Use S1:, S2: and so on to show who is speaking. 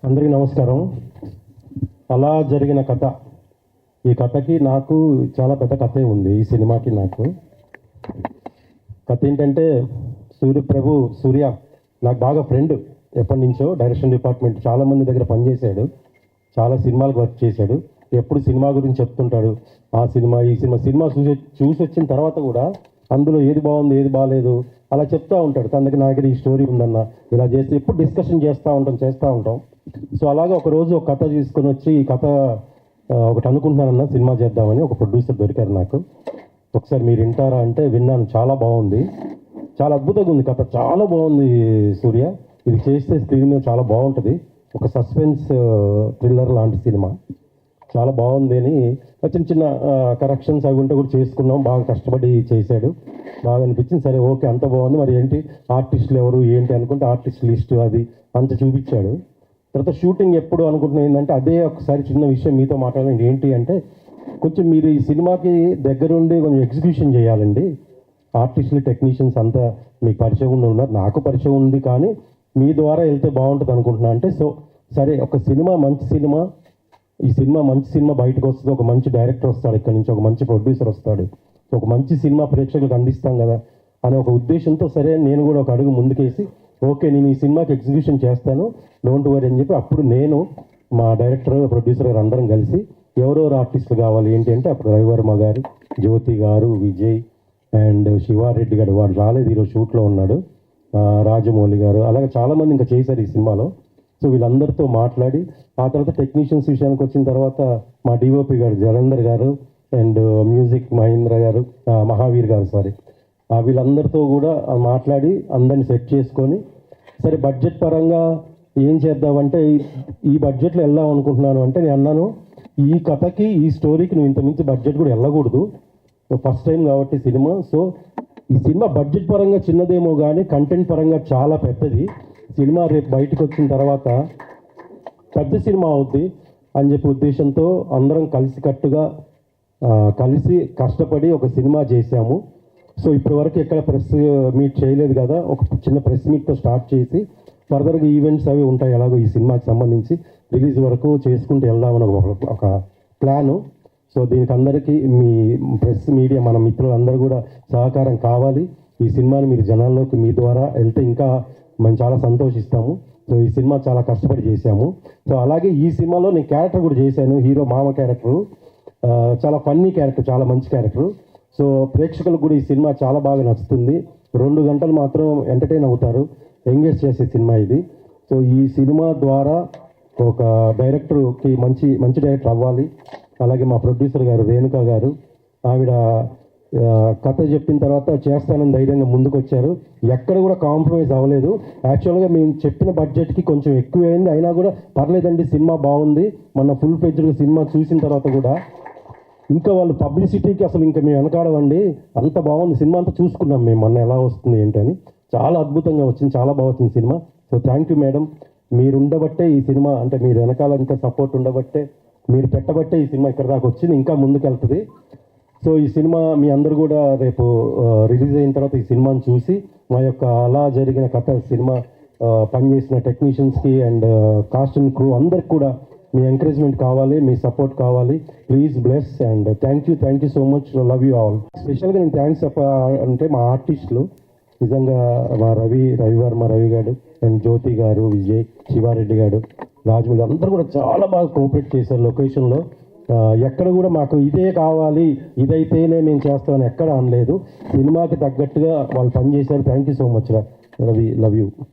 S1: అందరికీ నమస్కారం. అలా జరిగిన కథ, ఈ కథకి నాకు చాలా పెద్ద కథే ఉంది. ఈ సినిమాకి నాకు కథ ఏంటంటే, సూర్య నాకు బాగా ఫ్రెండ్. ఎప్పటి నుంచో డైరెక్షన్ డిపార్ట్మెంట్ చాలామంది దగ్గర పనిచేశాడు, చాలా సినిమాలకు వర్క్ చేశాడు. ఎప్పుడు సినిమా గురించి చెప్తుంటాడు. ఆ సినిమా ఈ సినిమా చూసి వచ్చిన తర్వాత కూడా అందులో ఏది బాగుంది ఏది బాగాలేదు అలా చెప్తూ ఉంటాడు. తన దగ్గర నా దగ్గర ఈ స్టోరీ ఉందన్న, ఇలా చేస్తే ఎప్పుడు డిస్కషన్ చేస్తూ ఉంటాం. సో అలాగే ఒకరోజు ఒక కథ తీసుకొని వచ్చి, ఈ కథ ఒకటి అనుకుంటున్నానన్న సినిమా చేద్దామని ఒక ప్రొడ్యూసర్ దొరికారు నాకు. ఒకసారి మీరు వింటారా అంటే విన్నాను. చాలా బాగుంది, చాలా అద్భుతంగా ఉంది కథ, చాలా బాగుంది సూర్య. ఇది చేస్తే స్క్రీన్ మీద చాలా బాగుంటుంది, ఒక సస్పెన్స్ థ్రిల్లర్ లాంటి సినిమా. చాలా బాగుంది అని చిన్న చిన్న కరెక్షన్స్ అవి ఉంటే కూడా చేసుకున్నాం. బాగా కష్టపడి చేశాడు, బాగా అనిపించింది. సరే ఓకే, అంత బాగుంది. మరి ఏంటి ఆర్టిస్టులు ఎవరు ఏంటి అనుకుంటే ఆర్టిస్ట్ లిస్ట్ అది అంత చూపించాడు. తర్వాత షూటింగ్ ఎప్పుడు అనుకుంటున్నా ఏంటంటే, అదే ఒకసారి చిన్న విషయం మీతో మాట్లాడాలి. ఏంటి అంటే, కొంచెం మీరు ఈ సినిమాకి దగ్గరుండి కొంచెం ఎగ్జిక్యూషన్ చేయాలండి. ఆర్టిస్టులు టెక్నీషియన్స్ అంతా మీకు పరిచయం ఉన్నారు, నాకు పరిచయం ఉంది, కానీ మీ ద్వారా వెళ్తే బాగుంటుంది అనుకుంటున్నా అంటే, సో సరే ఒక సినిమా మంచి సినిమా, ఈ సినిమా మంచి సినిమా బయటకు వస్తుంది, ఒక మంచి డైరెక్టర్ వస్తాడు ఇక్కడ నుంచి, ఒక మంచి ప్రొడ్యూసర్ వస్తాడు, ఒక మంచి సినిమా ప్రేక్షకులకు అందిస్తాం కదా అనే ఒక ఉద్దేశంతో, సరే నేను కూడా ఒక అడుగు ముందుకేసి ఓకే నేను ఈ సినిమాకి ఎగ్జిక్యూషన్ చేస్తాను, డోంట్ వరీ అని చెప్పి, అప్పుడు నేను మా డైరెక్టర్ ప్రొడ్యూసర్ గారు అందరం కలిసి ఎవరెవరు ఆర్టిస్టులు కావాలి ఏంటి అంటే, అప్పుడు రవివర్మ గారు, జ్యోతి గారు, విజయ్ అండ్ శివారెడ్డి గారు, వాడు రాలేదు ఈరోజు షూట్లో ఉన్నాడు, రాజమౌళి గారు, అలాగే చాలామంది ఇంకా చేశారు ఈ సినిమాలో. సో వీళ్ళందరితో మాట్లాడి ఆ తర్వాత టెక్నీషియన్స్ విషయానికి వచ్చిన తర్వాత మా డిఓపి గారు జలంధర్ గారు అండ్ మ్యూజిక్ మహేంద్ర గారు, మహావీర్ గారు సారీ, వీళ్ళందరితో కూడా మాట్లాడి అందరిని సెట్ చేసుకొని, సరే బడ్జెట్ పరంగా ఏం చేద్దామంటే, ఈ బడ్జెట్లో వెళ్దాం అనుకుంటున్నాను అంటే నేను అన్నాను, ఈ కథకి ఈ స్టోరీకి నువ్వు ఇంతమించి బడ్జెట్ కూడా వెళ్ళకూడదు, ఫస్ట్ టైం కాబట్టి సినిమా. సో ఈ సినిమా బడ్జెట్ పరంగా చిన్నదేమో కానీ కంటెంట్ పరంగా చాలా పెద్దది. సినిమా రేపు బయటకు వచ్చిన తర్వాత పెద్ద సినిమా అవుద్ది అని చెప్పి ఉద్దేశంతో అందరం కలిసికట్టుగా కలిసి కష్టపడి ఒక సినిమా చేశాము. సో ఇప్పటివరకు ఎక్కడ ప్రెస్ మీట్ చేయలేదు కదా, ఒక చిన్న ప్రెస్ మీట్తో స్టార్ట్ చేసి ఫర్దర్గా ఈవెంట్స్ అవి ఉంటాయి ఎలాగో ఈ సినిమాకి సంబంధించి రిలీజ్ వరకు చేసుకుంటూ వెళ్దామని ఒక ప్లాను. సో దీనికి అందరికీ మీ ప్రెస్ మీడియా మన మిత్రులందరూ కూడా సహకారం కావాలి. ఈ సినిమాని మీరు జనాల్లోకి మీ ద్వారా వెళ్తే ఇంకా మనం చాలా సంతోషిస్తాము. సో ఈ సినిమా చాలా కష్టపడి చేశాము. సో అలాగే ఈ సినిమాలో నేను క్యారెక్టర్ కూడా చేశాను, హీరో మామ క్యారెక్టరు, చాలా ఫన్నీ క్యారెక్టర్, చాలా మంచి క్యారెక్టరు. సో ప్రేక్షకులకు కూడా ఈ సినిమా చాలా బాగా నచ్చుతుంది. 2 గంటలు మాత్రం ఎంటర్టైన్ అవుతారు, ఎంగేజ్ చేసే సినిమా ఇది. సో ఈ సినిమా ద్వారా ఒక డైరెక్టర్కి మంచి డైరెక్టర్ అవ్వాలి. అలాగే మా ప్రొడ్యూసర్ గారు రేణుకా గారు, ఆవిడ కథ చెప్పిన తర్వాత చేస్తానని ధైర్యంగా ముందుకు వచ్చారు, ఎక్కడ కూడా కాంప్రమైజ్ అవ్వలేదు. యాక్చువల్గా మేము చెప్పిన బడ్జెట్కి కొంచెం ఎక్కువైంది, అయినా కూడా పర్లేదండి సినిమా బాగుంది. మన ఫుల్ ఫ్లెడ్జ్డ్గా సినిమా చూసిన తర్వాత కూడా ఇంకా వాళ్ళు పబ్లిసిటీకి అసలు ఇంకా మేము వెనకాడవండి, అంత బాగుంది సినిమా, అంతా చూసుకున్నాం మేము మొన్న ఎలా వస్తుంది ఏంటని. చాలా అద్భుతంగా వచ్చింది, చాలా బాగా వచ్చింది cinema. So thank you madam, మీరు ఉండబట్టే ఈ సినిమా, అంటే మీరు వెనకాల ఇంకా సపోర్ట్ ఉండబట్టే, మీరు పెట్టబట్టే ఈ సినిమా ఇక్కడ దాకా వచ్చింది, ఇంకా ముందుకు వెళ్తుంది. సో ఈ సినిమా మీ అందరూ కూడా రేపు రిలీజ్ అయిన తర్వాత ఈ సినిమాని చూసి మా యొక్క అలా జరిగిన కథ సినిమా పనిచేసిన టెక్నీషియన్స్కి అండ్ కాస్ట్ అండ్ క్రూ అందరికి కూడా మీ ఎంకరేజ్మెంట్ కావాలి, మీ సపోర్ట్ కావాలి. Please bless and thank you so much, love you all. స్పెషల్గా నేను థ్యాంక్స్ అంటే మా ఆర్టిస్టులు, నిజంగా మా రవివర్మ రవి గారు అండ్ జ్యోతి గారు, విజయ్, శివారెడ్డి గారు, రాజమౌళి అందరూ కూడా చాలా బాగా కోఆపరేట్ చేశారు లొకేషన్లో. ఎక్కడ కూడా మాకు ఇదే కావాలి, ఇదైతేనే మేము చేస్తామని ఎక్కడ అనలేదు. సినిమాకి తగ్గట్టుగా వాళ్ళు పనిచేశారు. Thank you so much Ravi, love you.